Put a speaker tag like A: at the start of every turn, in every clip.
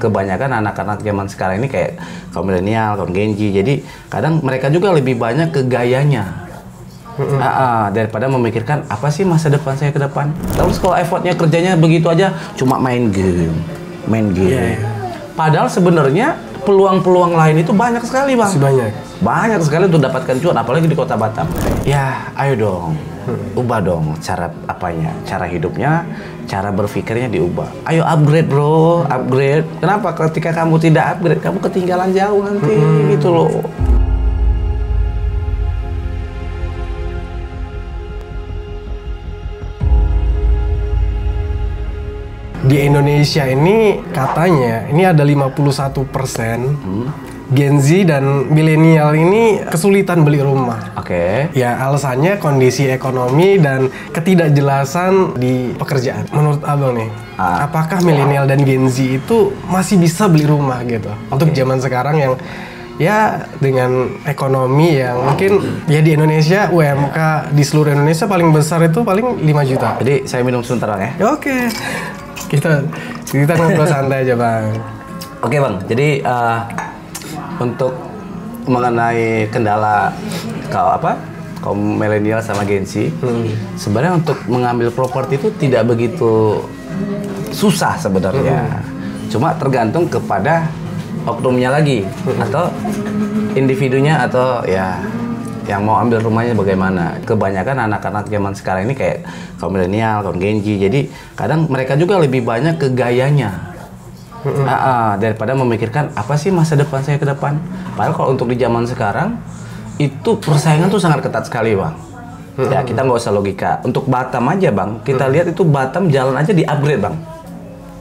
A: Kebanyakan anak-anak zaman sekarang ini kayak kaum milenial, kaum Gen Z. Jadi kadang mereka juga lebih banyak ke gayanya. Daripada memikirkan apa sih masa depan saya ke depan. Terus kalau effortnya kerjanya begitu aja, cuma main game. Padahal sebenarnya peluang-peluang lain itu banyak sekali, Bang. Banyak sekali untuk dapatkan cuan, apalagi di Kota Batam. Ya, ayo dong, ubah dong cara hidupnya, cara berpikirnya diubah. Ayo upgrade, bro, upgrade. Kenapa? Ketika kamu tidak upgrade, kamu ketinggalan jauh nanti, gitu loh.
B: Di Indonesia ini katanya ini ada 51% Gen Z dan milenial ini kesulitan beli rumah. Ya alasannya kondisi ekonomi dan ketidakjelasan di pekerjaan. Menurut abang nih, apakah milenial dan Gen Z itu masih bisa beli rumah gitu? Untuk zaman sekarang yang ya dengan ekonomi yang mungkin ya di Indonesia UMK di seluruh Indonesia paling besar itu paling 5 juta.
A: Jadi saya minum sebentar, Bang, ya.
B: Oke. Kita ngobrol santai aja, Bang.
A: Oke, Bang. Jadi untuk mengenai kendala kaum milenial sama Gen Z, sebenarnya untuk mengambil properti itu tidak begitu susah sebenarnya. Cuma tergantung kepada oknumnya lagi atau individunya atau ya yang mau ambil rumahnya bagaimana. Kebanyakan anak-anak zaman sekarang ini kayak kaum milenial, kaum Gen Z. Jadi kadang mereka juga lebih banyak ke gayanya. Daripada memikirkan apa sih masa depan saya ke depan. Padahal kalau untuk di zaman sekarang itu persaingan tuh sangat ketat sekali, Bang. Ya kita nggak usah logika. Untuk Batam aja, Bang, kita lihat itu Batam jalan aja di-upgrade, Bang.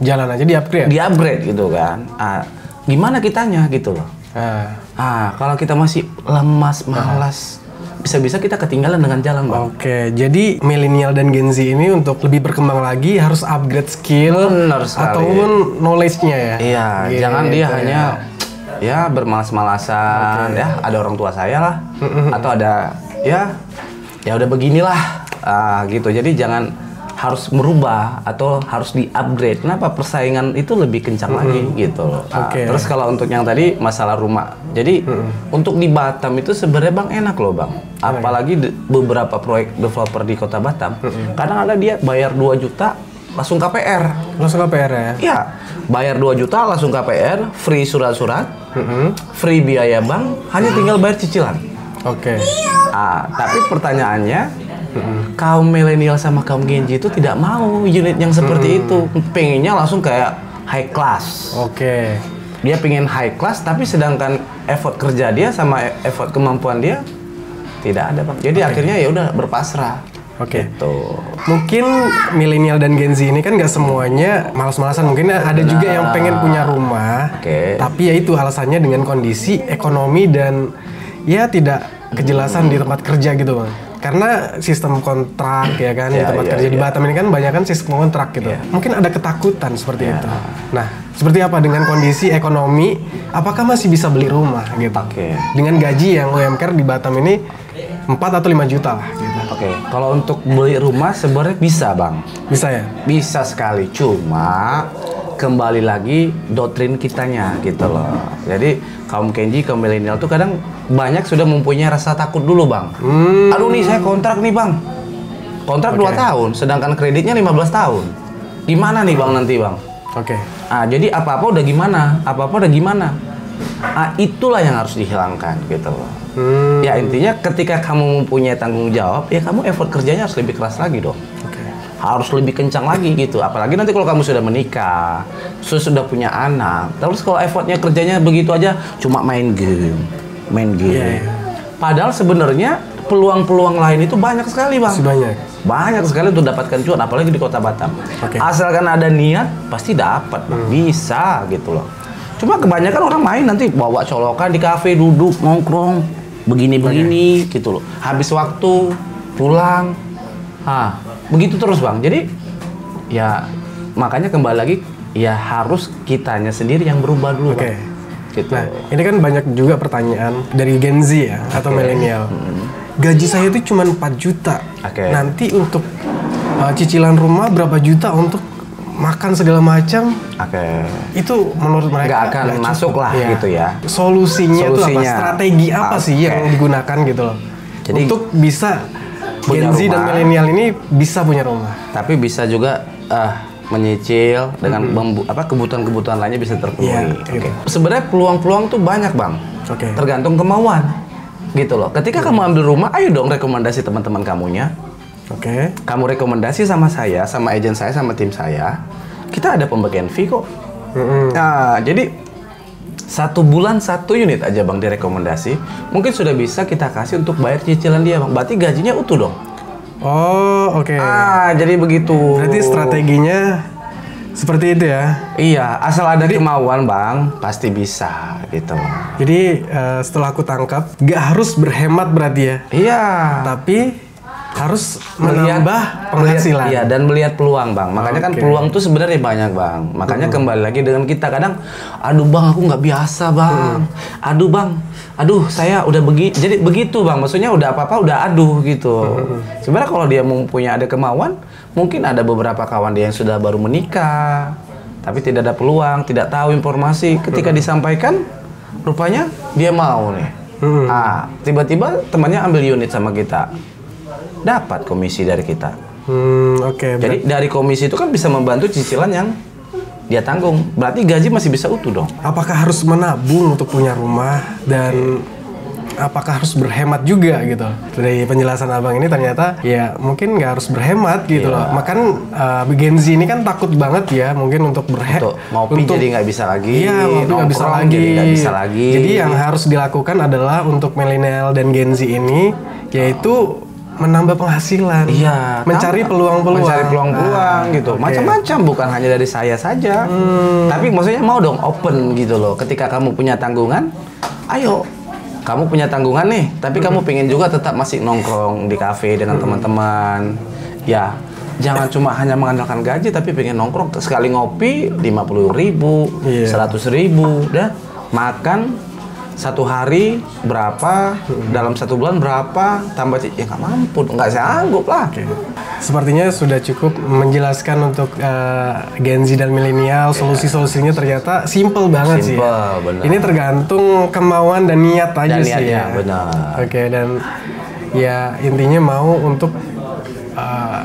B: Jalan aja di-upgrade?
A: Di-upgrade gitu kan. Gimana kitanya gitu loh. Kalau kita masih lemas, malas, bisa-bisa kita ketinggalan dengan jalan, Bang.
B: Oke, jadi milenial dan Gen Z ini untuk lebih berkembang lagi harus upgrade skill ataupun knowledge-nya ya.
A: Iya, jangan dia hanya ya bermalas-malasan, ya ada orang tua saya lah, atau ada ya udah beginilah, gitu. Jadi jangan harus merubah atau harus di-upgrade. Kenapa? Persaingan itu lebih kencang lagi gitu loh. Terus kalau untuk yang tadi masalah rumah. Jadi untuk di Batam itu sebenarnya, Bang, enak loh, Bang. Apalagi beberapa proyek developer di Kota Batam. Kadang ada dia bayar 2 juta langsung KPR.
B: Langsung KPR ya?
A: Iya. Bayar 2 juta langsung KPR, free surat-surat, free biaya bank, hanya tinggal bayar cicilan. Tapi pertanyaannya, kaum milenial sama kaum Gen Z itu tidak mau unit yang seperti itu. Pengennya langsung kayak high class. Dia pengen high class, tapi sedangkan effort kerja dia sama effort kemampuan dia tidak ada, Bang. Jadi akhirnya ya udah berpasrah. Gitu.
B: Mungkin milenial dan Gen Z ini kan nggak semuanya malas-malasan. Mungkin ada juga yang pengen punya rumah, tapi ya itu alasannya dengan kondisi ekonomi dan ya tidak kejelasan di tempat kerja gitu, Bang. Karena sistem kontrak ya kan, di tempat kerja di Batam ini kan banyak kan sistem kontrak gitu. Mungkin ada ketakutan seperti itu. Nah, seperti apa dengan kondisi ekonomi, apakah masih bisa beli rumah gitu? Dengan gaji yang UMK di Batam ini 4 atau 5 juta lah gitu.
A: Kalau untuk beli rumah sebenarnya bisa, Bang.
B: Bisa ya?
A: Bisa sekali, cuma kembali lagi doktrin kitanya gitu loh. Jadi kaum Gen Z, kaum milenial tuh kadang banyak sudah mempunyai rasa takut dulu, Bang. Aduh nih saya kontrak nih, Bang. Kontrak 2 tahun, sedangkan kreditnya 15 tahun. Gimana nih, Bang, nanti, Bang? Jadi apa-apa udah gimana. Itulah yang harus dihilangkan gitu loh. Ya intinya ketika kamu mempunyai tanggung jawab, ya kamu effort kerjanya harus lebih keras lagi dong. Harus lebih kencang lagi gitu. Apalagi nanti kalau kamu sudah menikah, sudah punya anak, terus kalau effortnya kerjanya begitu aja, cuma main game. Padahal sebenarnya peluang-peluang lain itu banyak sekali, Bang. Banyak sekali untuk dapatkan cuan, apalagi di Kota Batam. Asalkan ada niat, pasti dapat, Bang. Bisa gitu loh. Cuma kebanyakan orang main nanti bawa colokan di kafe, duduk, nongkrong, begini-begini gitu loh. Habis waktu, pulang. Begitu terus, Bang. Jadi ya makanya kembali lagi ya harus kitanya sendiri yang berubah dulu, Bang. Gitu.
B: Nah, ini kan banyak juga pertanyaan dari Gen Z ya atau milenial. Gaji saya itu cuma 4 juta. Nanti untuk cicilan rumah berapa juta untuk makan segala macam. Itu menurut mereka
A: nggak akan masuk lah gitu ya.
B: Solusinya itu apa? Strategi apa sih yang digunakan gitu loh? Jadi untuk bisa Gen Z dan milenial ini bisa punya rumah. Tapi bisa juga
A: menyicil dengan kebutuhan-kebutuhan lainnya bisa terpenuhi. Sebenarnya peluang-peluang tuh banyak bang. Tergantung kemauan, gitu loh. Ketika kamu ambil rumah, ayo dong rekomendasi teman-teman kamunya. Kamu rekomendasi sama saya, sama agen saya, sama tim saya. Kita ada pembagian fee kok. Nah, jadi 1 bulan 1 unit aja bang direkomendasi. Mungkin sudah bisa kita kasih untuk bayar cicilan dia bang. Berarti gajinya utuh dong. Jadi begitu.
B: Berarti strateginya seperti itu ya?
A: Iya, asal ada kemauan bang, pasti bisa gitu.
B: Jadi setelah aku tangkap, gak harus berhemat berarti ya?
A: Iya.
B: Tapi harus menambah penghasilan.
A: Iya, dan melihat peluang bang. Makanya kan peluang tuh sebenarnya banyak bang. Makanya kembali lagi dengan kita kadang, aduh bang aku nggak biasa bang. Aduh saya udah jadi begitu bang. Maksudnya udah apa-apa udah aduh gitu. Sebenarnya kalau dia mempunyai ada kemauan, mungkin ada beberapa kawan dia yang sudah baru menikah, tapi tidak ada peluang, tidak tahu informasi. Ketika disampaikan, rupanya dia mau nih. Tiba-tiba temannya ambil unit sama kita. Dapat komisi dari kita. Jadi dari komisi itu kan bisa membantu cicilan yang dia tanggung. Berarti gaji masih bisa utuh dong.
B: Apakah harus menabung untuk punya rumah dan apakah harus berhemat juga gitu? Dari penjelasan abang ini ternyata ya mungkin nggak harus berhemat gitu loh. Makan Gen Z ini kan takut banget ya mungkin untuk berhemat.
A: Ngopi jadi nggak bisa lagi.
B: Iya, ngopi nggak bisa lagi. Jadi yang harus dilakukan adalah untuk milenial dan Gen Z ini yaitu menambah penghasilan, mencari peluang-peluang,
A: gitu. Macam-macam, bukan hanya dari saya saja. Tapi maksudnya mau dong open gitu loh. Ketika kamu punya tanggungan, ayo. Kamu punya tanggungan nih, tapi kamu pengen juga tetap masih nongkrong di kafe dengan teman-teman. Ya, jangan cuma hanya mengandalkan gaji, tapi pengen nongkrong sekali ngopi 50.000, 100.000, dah makan. 1 hari berapa, dalam 1 bulan berapa, tambah ya nggak mampu, nggak sanggup lah.
B: Sepertinya sudah cukup menjelaskan untuk Gen Z dan milenial. Solusi-solusinya ternyata simple banget sih.
A: Benar.
B: Ini tergantung kemauan dan niat aja sih ya.
A: Benar.
B: Dan ya intinya mau untuk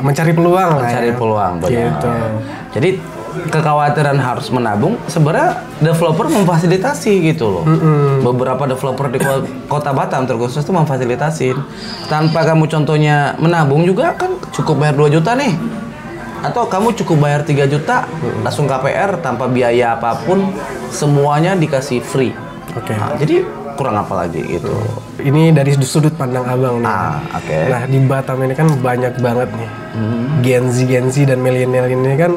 B: mencari peluang lah.
A: Mencari peluang, benar.
B: Gitu.
A: Jadi kekhawatiran harus menabung, sebenarnya developer memfasilitasi gitu loh. Beberapa developer di kota Batam terkhusus tuh memfasilitasin. Tanpa kamu contohnya menabung juga kan cukup bayar 2 juta nih. Atau kamu cukup bayar 3 juta, langsung KPR tanpa biaya apapun, semuanya dikasih free. Jadi kurang apa lagi gitu.
B: Ini dari sudut pandang abang nih. Nah di Batam ini kan banyak banget nih Gen Z dan milenial ini kan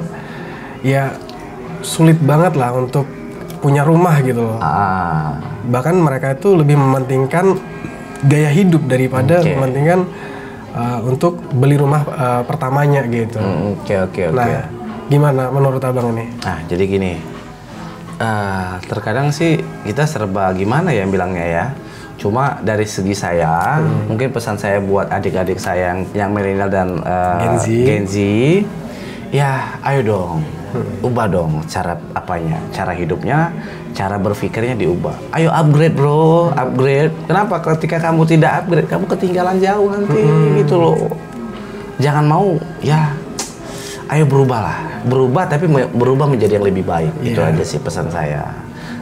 B: ya sulit banget lah untuk punya rumah gitu loh. Bahkan mereka itu lebih mementingkan gaya hidup daripada mementingkan untuk beli rumah pertamanya gitu. Nah, gimana menurut abang ini?
A: Jadi gini, terkadang sih kita serba gimana ya bilangnya ya. Cuma dari segi saya, mungkin pesan saya buat adik-adik saya yang milenial dan Gen Z, ya ayo dong. Ubah dong cara hidupnya, cara berpikirnya diubah. Ayo upgrade bro, upgrade. Kenapa? Ketika kamu tidak upgrade, kamu ketinggalan jauh nanti gitu loh. Jangan mau, ya ayo berubah tapi berubah menjadi yang lebih baik. Itu aja sih pesan saya.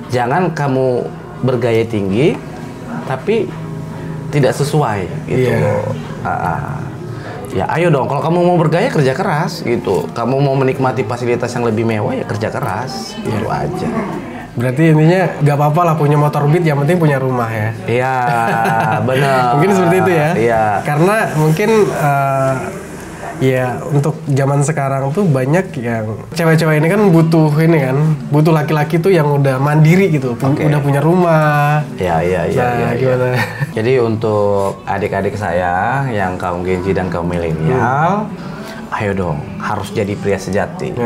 A: Jangan kamu bergaya tinggi, tapi tidak sesuai gitu loh. Ya ayo dong, kalau kamu mau bergaya kerja keras gitu. Kamu mau menikmati fasilitas yang lebih mewah ya kerja keras. Itu aja.
B: Berarti intinya nggak apa-apa lah punya motor Beat, yang penting punya rumah ya.
A: Iya, benar.
B: Mungkin seperti itu ya.
A: Iya.
B: Karena mungkin ya untuk zaman sekarang tuh banyak yang cewek-cewek ini kan butuh laki-laki tuh yang udah mandiri gitu, udah punya rumah.
A: Iya.
B: Gimana?
A: Jadi untuk adik-adik saya yang kaum Gen Z dan kaum milenial, ayo dong harus jadi pria sejati.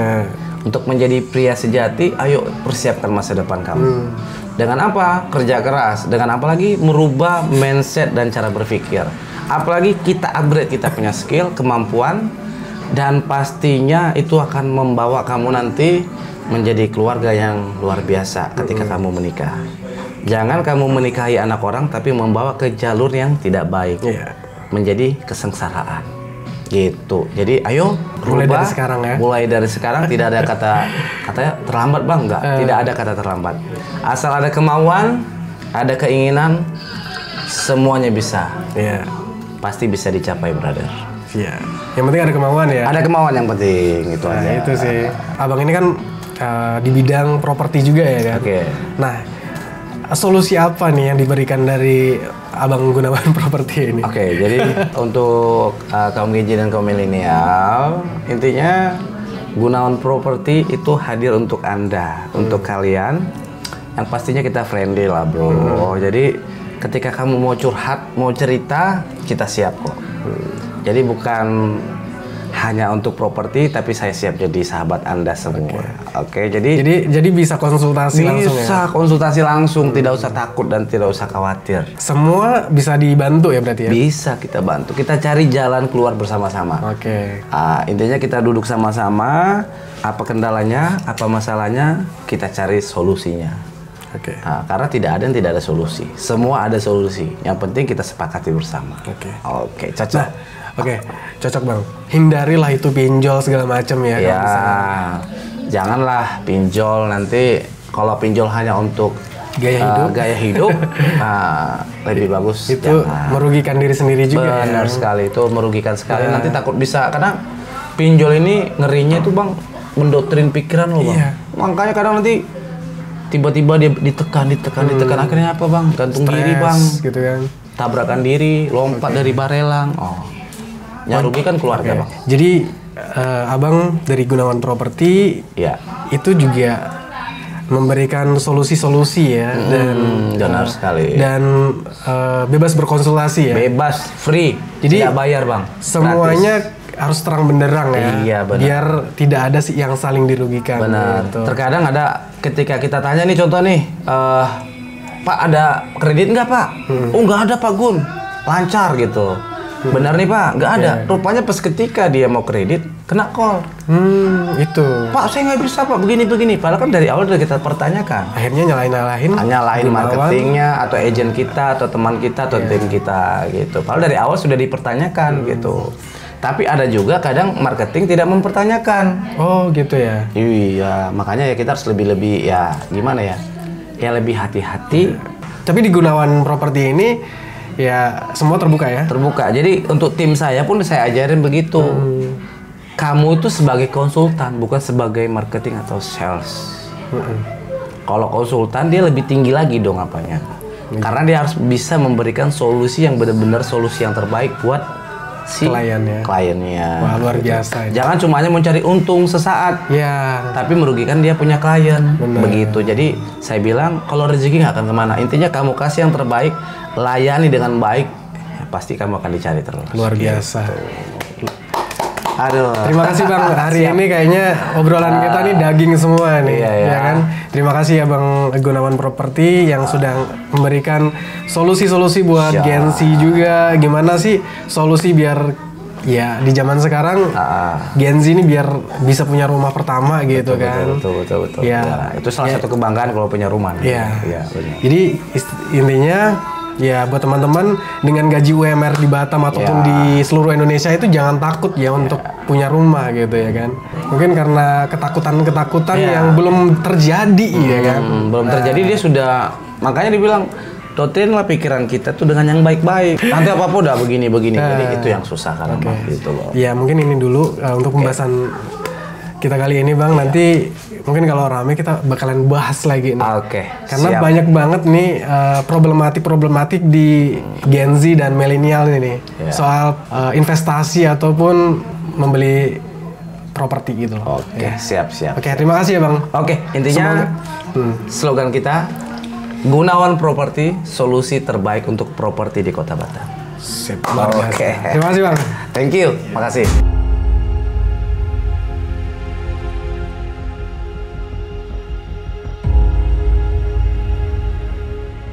A: Untuk menjadi pria sejati, ayo persiapkan masa depan kamu. Dengan apa? Kerja keras. Dengan apa lagi? Merubah mindset dan cara berpikir. Apalagi kita upgrade, kita punya skill, kemampuan, Dan pastinya itu akan membawa kamu nanti menjadi keluarga yang luar biasa ketika kamu menikah. Jangan kamu menikahi anak orang tapi membawa ke jalur yang tidak baik, menjadi kesengsaraan. Gitu. Jadi ayo
B: mulai
A: rubah,
B: dari sekarang ya.
A: Mulai dari sekarang tidak ada katanya terlambat bang, enggak. Tidak ada kata terlambat. Asal ada kemauan, ada keinginan, semuanya bisa.
B: Iya.
A: Pasti bisa dicapai, brother.
B: Iya. Yang penting ada kemauan ya.
A: Ada kemauan yang penting itu aja.
B: Itu sih. Abang ini kan di bidang properti juga ya kan.
A: Oke.
B: Nah, solusi apa nih yang diberikan dari Abang Gunawan Properti ini?
A: Oke, jadi untuk kaum Gen Z dan kaum milenial, intinya Gunawan Properti itu hadir untuk Anda, untuk kalian. Yang pastinya kita friendly lah, bro. Jadi ketika kamu mau curhat, mau cerita, kita siap kok. Jadi bukan hanya untuk properti, tapi saya siap jadi sahabat Anda semua. Oke,
B: jadi bisa konsultasi langsung ya?
A: Bisa konsultasi langsung, tidak usah takut dan tidak usah khawatir.
B: Semua bisa dibantu ya berarti ya?
A: Bisa kita bantu, kita cari jalan keluar bersama-sama.
B: Oke.
A: Intinya kita duduk sama-sama, apa kendalanya, apa masalahnya, kita cari solusinya.
B: Oke.
A: Karena tidak ada yang tidak ada solusi. Semua ada solusi. Yang penting kita sepakati bersama. Oke, cocok.
B: Nah, oke, cocok bang. Hindarilah itu pinjol segala macam ya.
A: Ya, janganlah pinjol nanti. Kalau pinjol hanya untuk gaya hidup, lebih bagus.
B: Itu merugikan diri sendiri juga.
A: Benar sekali, itu merugikan sekali. Nanti takut bisa, karena pinjol ini ngerinya itu bang, mendoktrin pikiran lo bang. Makanya kadang nanti tiba-tiba dia ditekan, akhirnya apa bang? Gantung diri bang,
B: gitu kan.
A: Tabrakan diri, lompat dari barelang. Yang rugi kan keluarga bang.
B: Jadi abang dari Gunawan Properti, itu juga memberikan solusi-solusi ya,
A: dan harus sekali.
B: Dan bebas berkonsultasi ya.
A: Bebas, free. Jadi tidak bayar bang.
B: Semuanya gratis. Harus terang benderang ya.
A: Iya benar. Biar
B: tidak ada yang saling dirugikan.
A: Benar. Gitu. Terkadang ada ketika kita tanya nih, contoh nih, Pak ada kredit nggak Pak? Oh nggak ada Pak Gun, lancar gitu. Benar nih Pak, nggak ada. Rupanya pas ketika dia mau kredit, kena call.
B: Itu.
A: Pak saya nggak bisa Pak, begini. Padahal kan dari awal udah kita pertanyakan.
B: Akhirnya nyalain
A: marketingnya, atau agent kita, atau teman kita, atau tim kita gitu. Padahal dari awal sudah dipertanyakan gitu. Tapi ada juga kadang marketing tidak mempertanyakan.
B: Oh gitu ya?
A: Iya, makanya ya kita harus lebih ya gimana ya? Ya lebih hati-hati.
B: Tapi di Gunawan Properti ini ya semua terbuka ya?
A: Terbuka. Jadi untuk tim saya pun saya ajarin begitu. Kamu itu sebagai konsultan, bukan sebagai marketing atau sales. Kalau konsultan dia lebih tinggi lagi dong apanya. Karena dia harus bisa memberikan solusi yang benar-benar solusi yang terbaik buat si kliennya.
B: Wah luar biasa.
A: Jangan cuma hanya mencari untung sesaat, tapi merugikan dia punya klien. Begitu. Jadi saya bilang kalau rezeki nggak akan kemana. Intinya kamu kasih yang terbaik, layani dengan baik, pasti kamu akan dicari terus.
B: Luar biasa.
A: Aduh.
B: Terima kasih bang. Hari ini kayaknya obrolan kita nih daging semua nih, ya kan? Terima kasih ya bang Gunawan Properti yang sudah memberikan solusi-solusi buat Gen Z juga. Gimana sih solusi biar ya di zaman sekarang Gen Z ini biar bisa punya rumah pertama gitu kan?
A: Betul. Ya, itu salah satu kebanggaan kalau punya rumah.
B: Iya. Jadi intinya ya buat teman-teman dengan gaji UMR di Batam ataupun di seluruh Indonesia itu jangan takut ya untuk punya rumah gitu ya kan. Mungkin karena ketakutan yang belum terjadi ya kan.
A: Belum terjadi dia sudah, makanya dibilang doktrinlah pikiran kita tuh dengan yang baik-baik. Nanti apa-apa udah begini. Jadi itu yang susah karena gitu loh.
B: Ya mungkin ini dulu untuk pembahasan kita kali ini bang. Nanti mungkin kalau rame kita bakalan bahas lagi nih. Karena banyak banget nih problematik di Gen Z dan milenial ini soal investasi ataupun membeli properti gitu loh.
A: Siap.
B: Terima kasih ya bang.
A: Intinya slogan kita Gunawan Properti, solusi terbaik untuk properti di Kota Batam.
B: Terima kasih bang.
A: Thank you. Makasih.